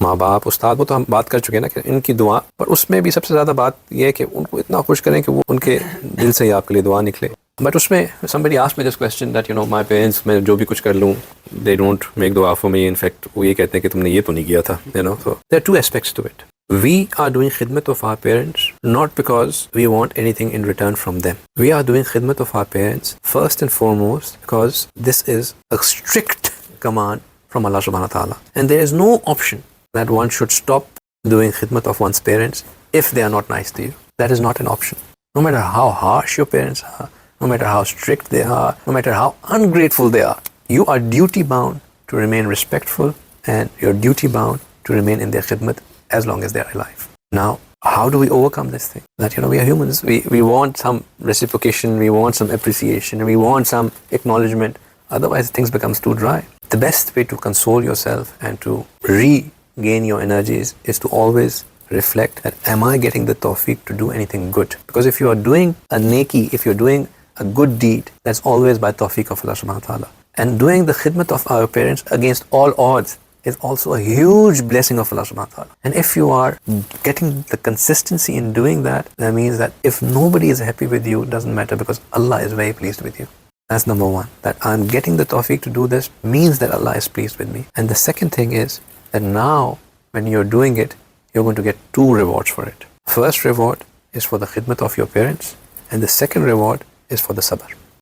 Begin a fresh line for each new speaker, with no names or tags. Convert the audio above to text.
माँ बाप उस्ताद, वो तो हम बात कर चुके हैं ना कि इनकी दुआ, पर उसमें भी सबसे ज़्यादा बात यह है कि उनको इतना खुश करें कि वो उनके दिल से ही आपके लिए दुआ निकले. बट उसमें somebody asked me this question that my parents, मैं जो भी कुछ कर लूँ, they don't make dua for me. In fact वो ये कहते हैं कि तुमने ये तो नहीं किया था. So there are two aspects to it. We are doing khidmat of our parents not because we want anything in return from them. We are doing khidmat of our parents first and foremost because this is a strict command from Allah subhanahu wa ta'ala, and there is no option that one should stop doing khidmat of one's parents if they are not nice to you. That is not an option. No matter how harsh your parents are, no matter how strict they are, no matter how ungrateful they are, you are duty bound to remain respectful, and you're duty bound to remain in their khidmat as long as they are alive. Now, how do we overcome this thing? That we are humans, we want some reciprocation, we want some appreciation, we want some acknowledgement, otherwise things becomes too dry. The best way to console yourself and to regain your energies is to always reflect that, am I getting the tawfiq to do anything good? Because if you are doing a neki, if you're doing a good deed, that's always by tawfiq of Allah subhanahu wa ta'ala. And doing the khidmat of our parents against all odds is also a huge blessing of Allah subhanahu wa ta'ala. And if you are getting the consistency in doing that, that means that if nobody is happy with you, it doesn't matter, because Allah is very pleased with you. That's number one. That I'm getting the tawfiq to do this means that Allah is pleased with me. And the second thing is that now when you're doing it, you're going to get two rewards for it. First reward is for the khidmat of your parents, and the second reward is for the sabr.